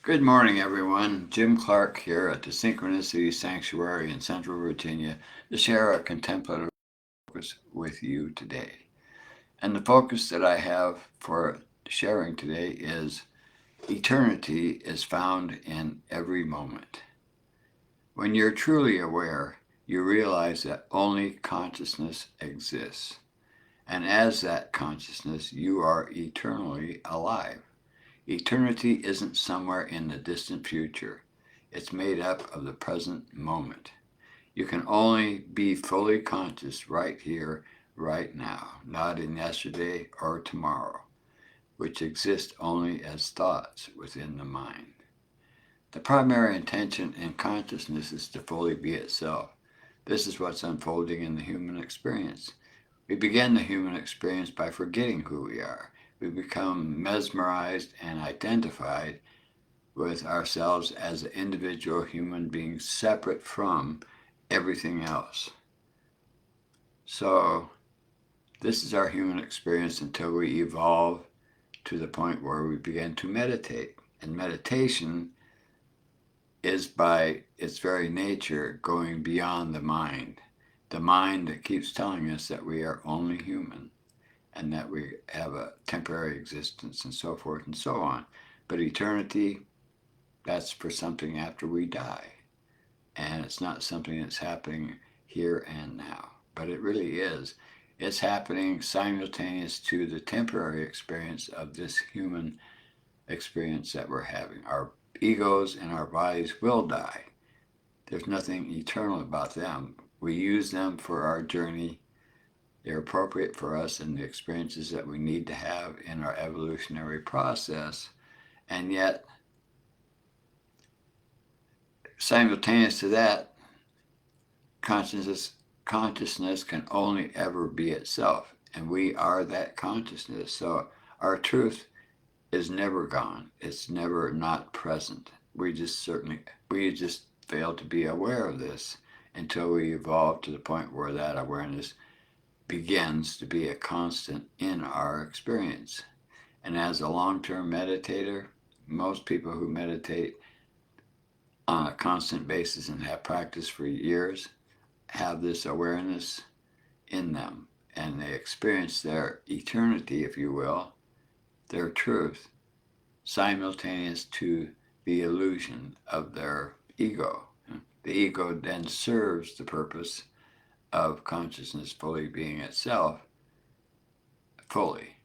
Good morning, everyone. Jim Clark here at the Synchronicity Sanctuary in Central Virginia to share a contemplative focus with you today. And the focus that I have for sharing today is eternity is found in every moment. When you're truly aware, you realize that only consciousness exists. And as that consciousness, you are eternally alive. Eternity isn't somewhere in the distant future. It's made up of the present moment. You can only be fully conscious right here, right now, not in yesterday or tomorrow, which exist only as thoughts within the mind. The primary intention in consciousness is to fully be itself. This is what's unfolding in the human experience. We begin the human experience by forgetting who we are. We become mesmerized and identified with ourselves as an individual human being separate from everything else. So, this is our human experience until we evolve to the point where we begin to meditate. And meditation is by its very nature going beyond the mind. The mind that keeps telling us that we are only human and that we have a temporary existence and so forth and so on. But eternity, that's for something after we die. And it's not something that's happening here and now. But it really is. It's happening simultaneous to the temporary experience of this human experience that we're having. Our egos and our bodies will die. There's nothing eternal about them. We use them for our journey. They're appropriate for us and the experiences that we need to have in our evolutionary process. And yet, simultaneous to that, consciousness can only ever be itself. And we are that consciousness. So our truth is never gone. It's never not present. We just fail to be aware of this until we evolve to the point where that awareness begins to be a constant in our experience. And as a long-term meditator, most people who meditate on a constant basis and have practiced for years have this awareness in them, and they experience their eternity, if you will, their truth, simultaneous to the illusion of their ego. The ego then serves the purpose of consciousness fully being itself fully.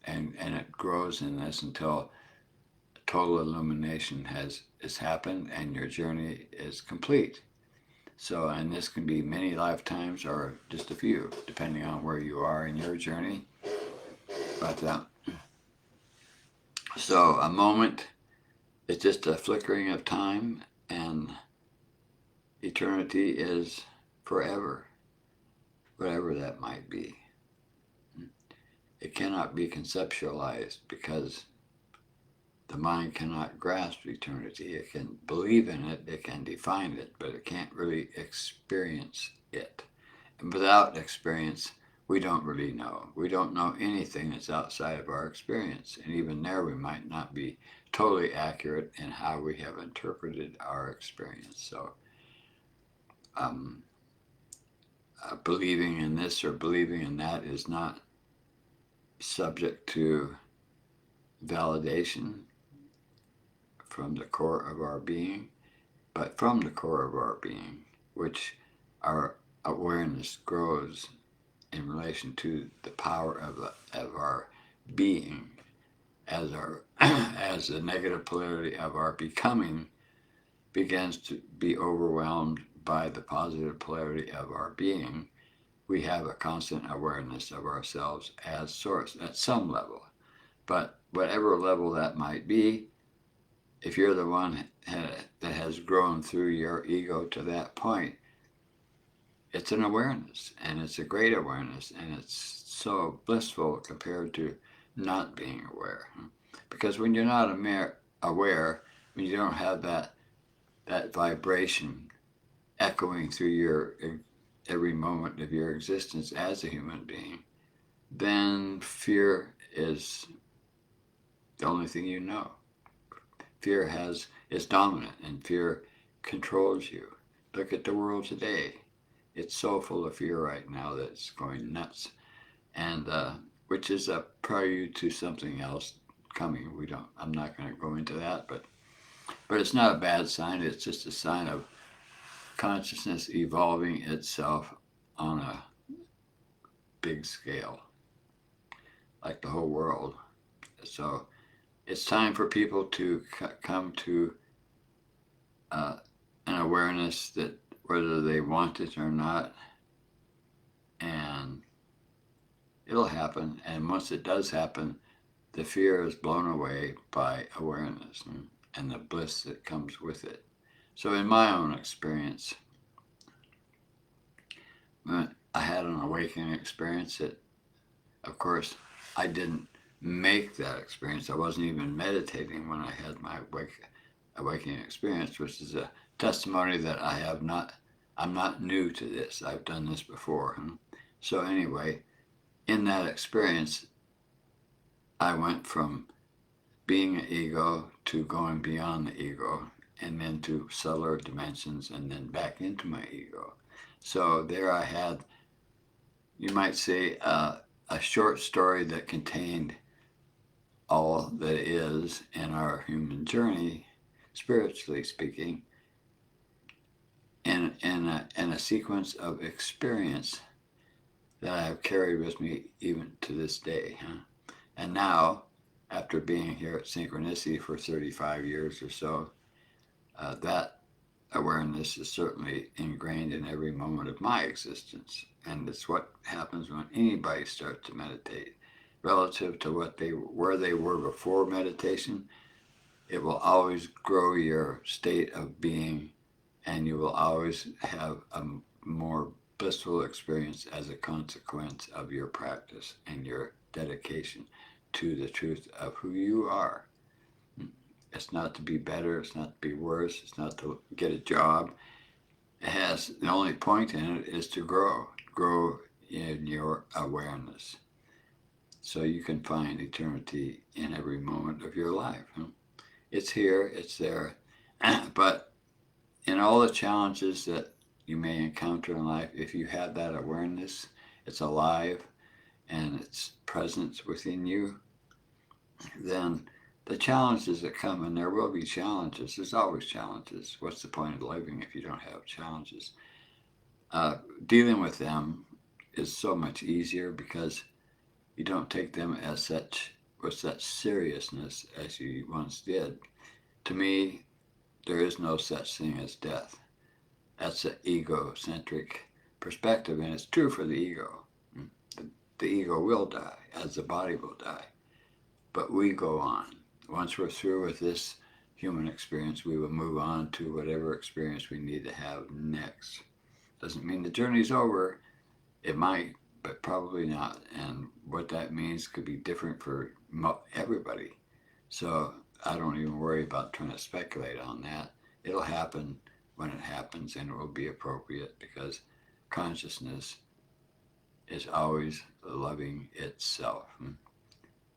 And it grows in this until total illumination has happened and your journey is complete. So, and this can be many lifetimes or just a few, depending on where you are in your journey. But so a moment is just a flickering of time, and eternity is forever, whatever that might be. It cannot be conceptualized because the mind cannot grasp eternity. It can believe in it, it can define it, but it can't really experience it. And without experience, we don't really know. We don't know anything that's outside of our experience. And even there, we might not be totally accurate in how we have interpreted our experience. So, believing in this or believing in that is not subject to validation from the core of our being, but from the core of our being, which our awareness grows in relation to the power of our being as our as the negative polarity of our becoming begins to be overwhelmed by the positive polarity of our being. We have a constant awareness of ourselves as source at some level. But whatever level that might be, if you're the one that has grown through your ego to that point, it's an awareness, and it's a great awareness, and it's so blissful compared to not being aware. Because when you're not aware, when you don't have that vibration echoing through your every moment of your existence as a human being, then fear is the only thing you know. Fear is dominant, and fear controls you. Look at the world today. It's so full of fear right now that it's going nuts, and which is a prelude to something else coming. We don't. I'm not going to go into that, but it's not a bad sign. It's just a sign of consciousness evolving itself on a big scale, like the whole world. So it's time for people to come to uh, an awareness that whether they want it or not, and it'll happen. And once it does happen, the fear is blown away by awareness and the bliss that comes with it. So, in my own experience, I had an awakening experience that, of course, I didn't make that experience. I wasn't even meditating when I had my awakening experience, which is a testimony that I'm not new to this. I've done this before. So anyway, in that experience, I went from being an ego to going beyond the ego and then to subtler dimensions and then back into my ego. So there I had, you might say, a short story that contained all that is in our human journey, spiritually speaking, in a sequence of experience that I have carried with me even to this day. And now, after being here at Synchronicity for 35 years or so, that awareness is certainly ingrained in every moment of my existence. And it's what happens when anybody starts to meditate. Relative to where they were before meditation, it will always grow your state of being, and you will always have a more blissful experience as a consequence of your practice and your dedication to the truth of who you are. It's not to be better, it's not to be worse, it's not to get a job. The only point in it is to grow in your awareness. So you can find eternity in every moment of your life. It's here, it's there, but in all the challenges that you may encounter in life, if you have that awareness, it's alive and it's present within you, then the challenges that come, and there will be challenges, there's always challenges. What's the point of living if you don't have challenges? Dealing with them is so much easier because you don't take them as with such seriousness as you once did. To me, there is no such thing as death. That's an egocentric perspective, and it's true for the ego. The ego will die, as the body will die. But we go on. Once we're through with this human experience, we will move on to whatever experience we need to have next. Doesn't mean the journey's over. It might, but probably not. And what that means could be different for everybody. So I don't even worry about trying to speculate on that. It'll happen when it happens, and it will be appropriate because consciousness is always loving itself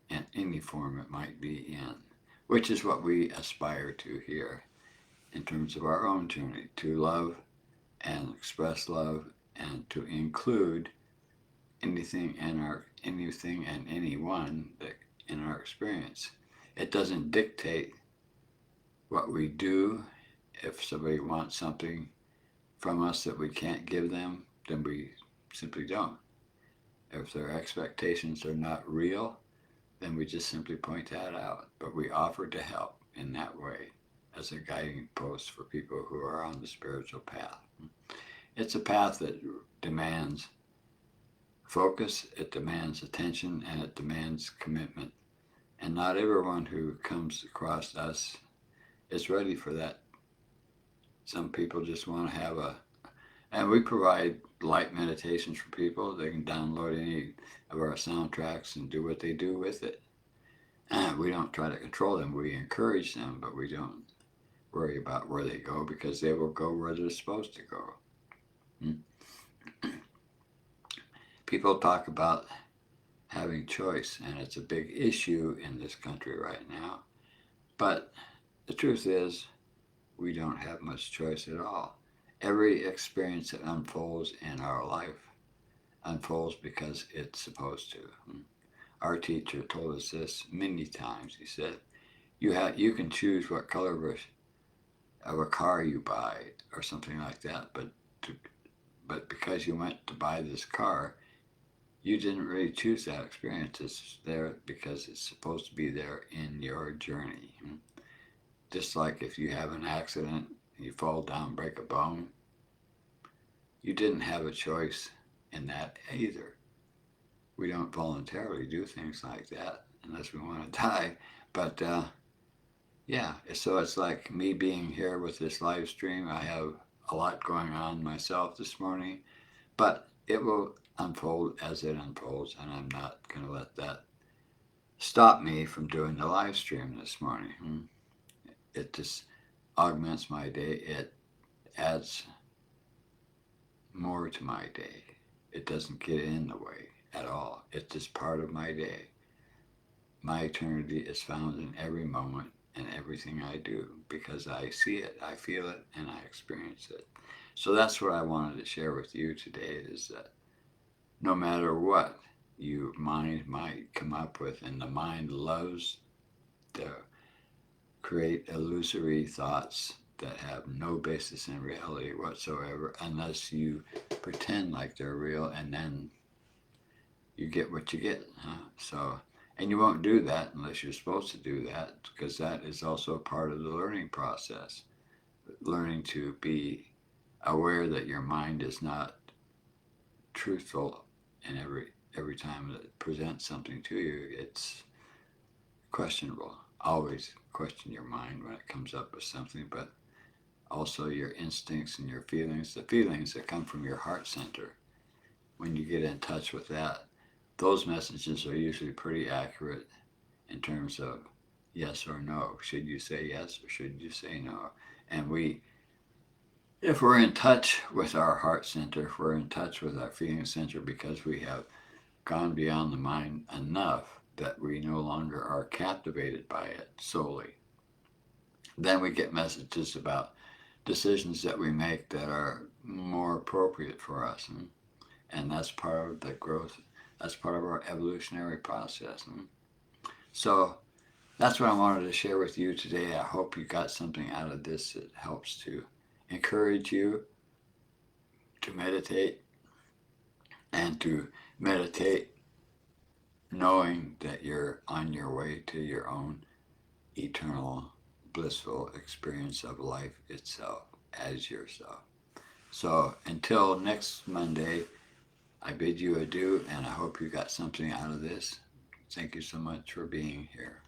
in any form it might be in, which is what we aspire to here in terms of our own journey, to love and express love and to include anything and anyone that in our experience. It doesn't dictate what we do. If somebody wants something from us that we can't give them, then we simply don't. If their expectations are not real, then we just simply point that out. But we offer to help in that way as a guiding post for people who are on the spiritual path. It's a path that demands focus, it demands attention, and it demands commitment. And not everyone who comes across us is ready for that. Some people just want to have and we provide light meditations for people. They can download any of our soundtracks and do what they do with it. We don't try to control them. We encourage them, but we don't worry about where they go because they will go where they're supposed to go. People talk about having choice, and it's a big issue in this country right now. But the truth is, we don't have much choice at all. Every experience that unfolds in our life unfolds because it's supposed to. Our teacher told us this many times. He said, you can choose what color of a car you buy or something like that, to, but because you went to buy this car, you didn't really choose that experience. It's there because it's supposed to be there in your journey. Just like if you have an accident, you fall down, break a bone, you didn't have a choice in that either. We don't voluntarily do things like that unless we want to die. But yeah, so it's like me being here with this live stream. I have a lot going on myself this morning, but it will unfold as it unfolds, and I'm not going to let that stop me from doing the live stream this morning. It just augments my day. It adds more to my day. It doesn't get in the way at all. It's just part of my day. My eternity is found in every moment and everything I do because I see it, I feel it, and I experience it. So that's what I wanted to share with you today is that no matter what your mind might come up with, and the mind loves to create illusory thoughts that have no basis in reality whatsoever unless you pretend like they're real, and then you get what you get. So, and you won't do that unless you're supposed to do that, because that is also part of the learning process. Learning to be aware that your mind is not truthful, and every time that it presents something to you, it's questionable. Always question your mind when it comes up with something, but also your instincts and your feelings, the feelings that come from your heart center. When you get in touch with that, those messages are usually pretty accurate in terms of yes or no. Should you say yes or should you say no? And if we're in touch with our heart center, if we're in touch with our feeling center because we have gone beyond the mind enough that we no longer are captivated by it solely, then we get messages about decisions that we make that are more appropriate for us. And that's part of the growth. That's part of our evolutionary process. So that's what I wanted to share with you today. I hope you got something out of this that helps to encourage you to meditate, and to meditate knowing that you're on your way to your own eternal, blissful experience of life itself as yourself. So until next Monday, I bid you adieu, and I hope you got something out of this. Thank you so much for being here.